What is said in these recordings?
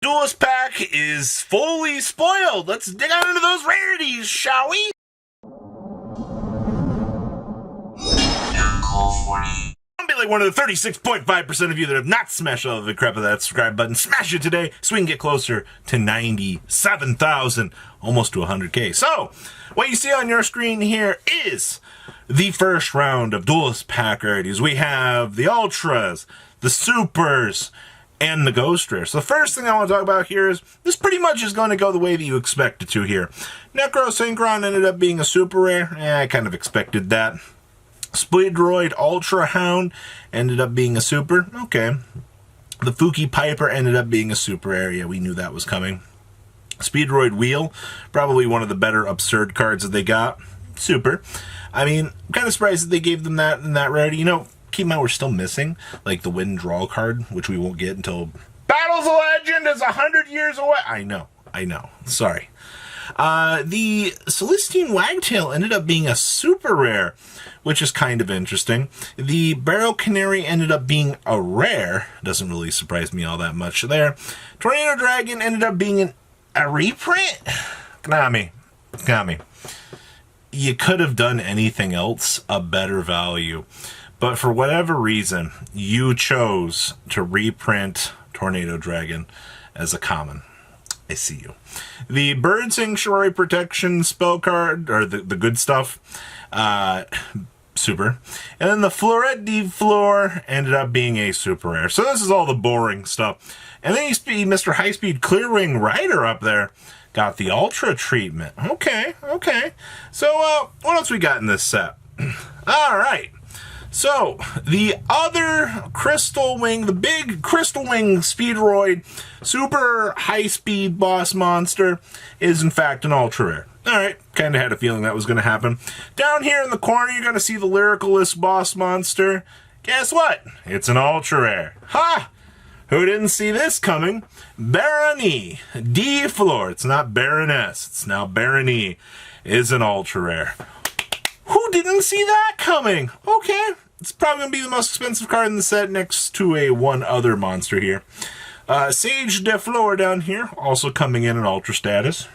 Duelist pack is fully spoiled. Let's dig out into those rarities, shall we? I'll be like one of the 36.5% of you that have not smashed all the crap of that subscribe button. Smash it today so we can get closer to 97,000, almost to 100K. So, what you see on your screen here is the first round of Duelist pack rarities. We have the Ultras, the Supers, and the Ghost Rare. So the first thing I want to talk about here is this pretty much is going to go the way that you expect it to here. Necro Synchron ended up being a super rare. I kind of expected that. Speedroid Ultra Hound ended up being a super. Okay. The Fuki Piper ended up being a super rare. Yeah, we knew that was coming. Speedroid Wheel, probably one of the better absurd cards that they got. Super. I mean, I'm kind of surprised that they gave them that in that rarity. You know, keep in mind we're still missing like the Win Draw card, which we won't get until Battles of Legend is 100 years away. I know. Sorry. The Celestine Wagtail ended up being a super rare, which is kind of interesting. The Barrel Canary ended up being a rare. Doesn't really surprise me all that much there. Tornado Dragon ended up being a reprint. Konami. You could have done anything else a better value. But for whatever reason, you chose to reprint Tornado Dragon as a common. I see you. The Bird Sanctuary Protection spell card, or the good stuff, super. And then the Floret de Fleur ended up being a super rare. So this is all the boring stuff. And then you see Mr. High Speed Clearwing Rider up there. Got the Ultra treatment. Okay. So, what else we got in this set? All right. So, the other Crystal Wing, the big Crystal Wing Speedroid super high-speed boss monster is, in fact, an ultra rare. Alright, kind of had a feeling that was going to happen. Down here in the corner, you're going to see the Lyricalist boss monster. Guess what? It's an ultra rare. Ha! Who didn't see this coming? Barony de Fleur. It's not Baroness. It's now Barony is an ultra rare. Who didn't see that coming? Okay. It's probably going to be the most expensive card in the set next to one other monster here. Sage de Fleur down here, also coming in ultra status.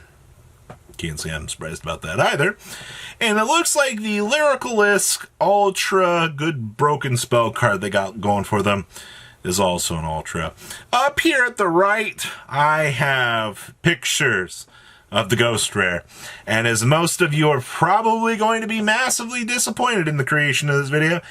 Can't say I'm surprised about that either. And it looks like the Lyricalist ultra good broken spell card they got going for them is also an ultra. Up here at the right, I have pictures of the Ghost Rare. And as most of you are probably going to be massively disappointed in the creation of this video,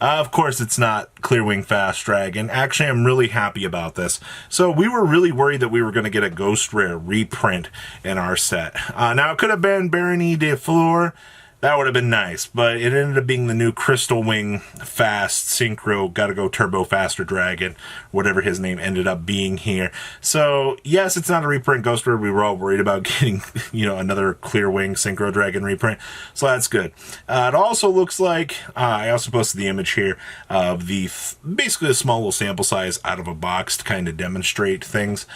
of course it's not Clearwing Fast Dragon. Actually, I'm really happy about this. So we were really worried that we were going to get a Ghost Rare reprint in our set. Now it could have been Barony de Fleur. That would have been nice, but it ended up being the new Crystal Wing Fast Synchro Gotta Go Turbo Faster Dragon, whatever his name ended up being here. So, yes, it's not a reprint Ghost Rare. We were all worried about getting, another Clear Wing Synchro Dragon reprint, so that's good. It also looks like, I also posted the image here of basically a small little sample size out of a box to kind of demonstrate things.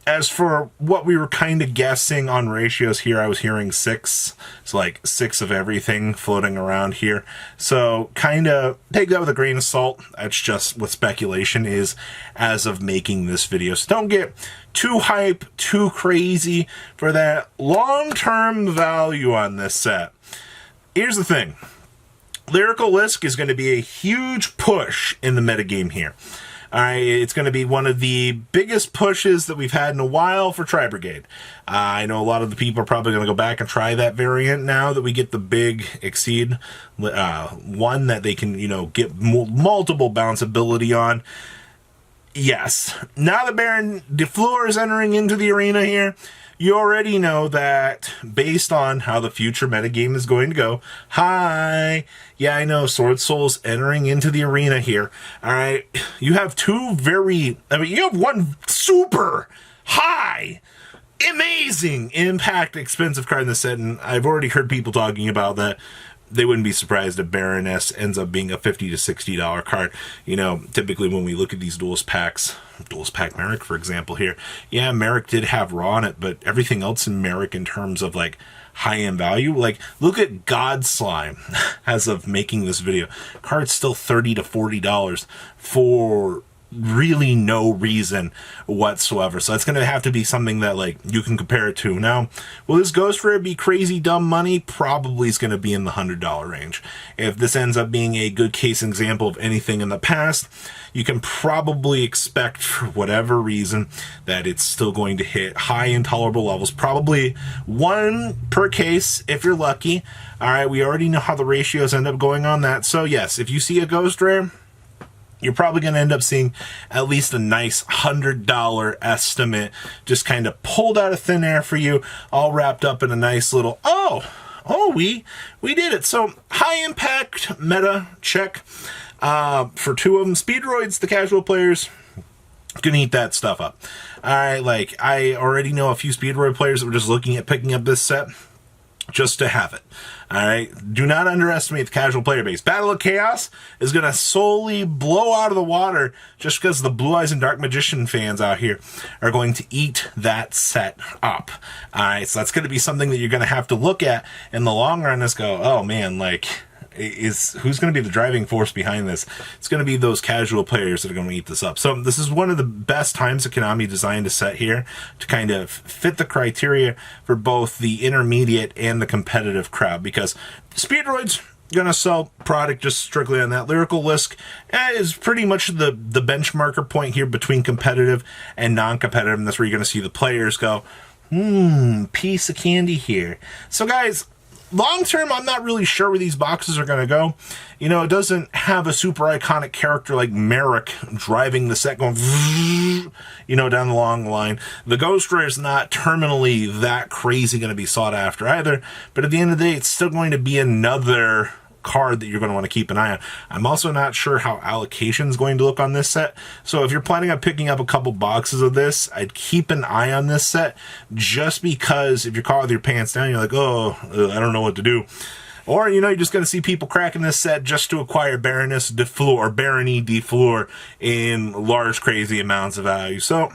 As for what we were kind of guessing on ratios here, I was hearing 6. It's like 6 of everything floating around here. So kind of take that with a grain of salt. That's just what speculation is as of making this video. So don't get too hype, too crazy for that long-term value on this set. Here's the thing. Lyricalist is going to be a huge push in the metagame here. Alright, it's going to be one of the biggest pushes that we've had in a while for Tri-Brigade. I know a lot of the people are probably going to go back and try that variant now that we get the big Exceed one that they can, get multiple bounce ability on. Yes, now that Baron de Fleur is entering into the arena here, you already know that based on how the future metagame is going to go. Hi! Yeah, I know, Sword Soul's entering into the arena here. Alright, you have you have one super high, amazing impact expensive card in the set, and I've already heard people talking about that. They wouldn't be surprised if Baroness ends up being a $50 to $60 card. Typically when we look at these Duelist packs, Duelist Pack Merrick, for example, here. Yeah, Merrick did have Raw in it, but everything else in Merrick in terms of, high-end value, look at God Slime as of making this video. Card's still $30 to $40 for really no reason whatsoever. So it's going to have to be something that like you can compare it to. Now, will this Ghost Rare be crazy dumb money? Probably is going to be in the $100 range. If this ends up being a good case example of anything in the past, you can probably expect, for whatever reason, that it's still going to hit high intolerable levels. Probably 1 per case if you're lucky. All right, we already know how the ratios end up going on that. So yes, if you see a Ghost Rare, you're probably going to end up seeing at least a nice $100 estimate just kind of pulled out of thin air for you, all wrapped up in a nice little, we did it. So high impact meta check. For 2 of them, Speedroids, the casual players, gonna eat that stuff up. Alright, like, I already know a few Speedroid players that were just looking at picking up this set just to have it. Alright, do not underestimate the casual player base. Battle of Chaos is gonna solely blow out of the water just because the Blue Eyes and Dark Magician fans out here are going to eat that set up. Alright, so that's gonna be something that you're gonna have to look at in the long run is go, oh man, like, who's going to be the driving force behind this? It's going to be those casual players that are going to eat this up. So this is one of the best times that Konami designed a set here to kind of fit the criteria for both the intermediate and the competitive crowd, because Speedroids going to sell product just strictly on that. Lyrical Lisk is pretty much the benchmarker point here between competitive and non-competitive, and that's where you're going to see the players go, piece of candy here. So guys, long term, I'm not really sure where these boxes are going to go. You know, it doesn't have a super iconic character like Merrick driving the set going, you know, down the long line. The Ghost Rare is not terminally that crazy going to be sought after either. But at the end of the day, it's still going to be another card that you're going to want to keep an eye on. I'm also not sure how allocation is going to look on this set, so if you're planning on picking up a couple boxes of this, I'd keep an eye on this set, just because if you're caught with your pants down, you're like, I don't know what to do. Or, you know, you're just going to see people cracking this set just to acquire Baroness de Fleur, or Barony de Fleur in large, crazy amounts of value. So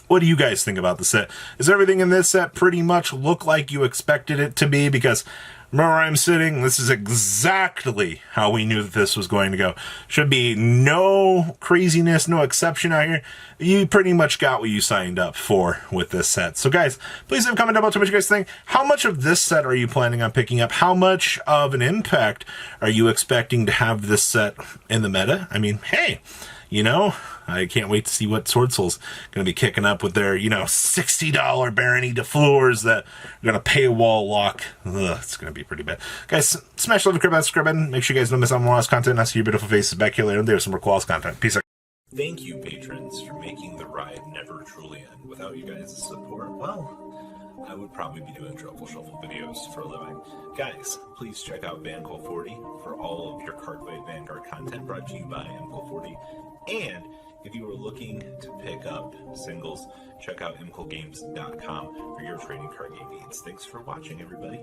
what do you guys think about the set? Does everything in this set pretty much look like you expected it to be? Because remember where I'm sitting? This is exactly how we knew that this was going to go. Should be no craziness, no exception out here. You pretty much got what you signed up for with this set. So guys, please leave a comment down below to what you guys think. How much of this set are you planning on picking up? How much of an impact are you expecting to have this set in the meta? I mean, hey, you know, I can't wait to see what Sword Soul's going to be kicking up with their, you know, $60 Barony de Fleurs that are going to pay a wall lock. Ugh, it's going to be pretty bad. Guys, smash the like button, subscribe button. Make sure you guys don't miss out on more content. I'll see your beautiful faces back here later. There's some more Koalas content. Peace out. Thank you, patrons, for making the ride never truly end. Without you guys' support, well, I would probably be doing Truffle Shuffle videos for a living. Guys, please check out Vanquill40 for all of your Cardfight Vanguard content brought to you by Vanquill40. And if you are looking to pick up singles, check out imcogames.com for your trading card game needs. Thanks for watching, everybody.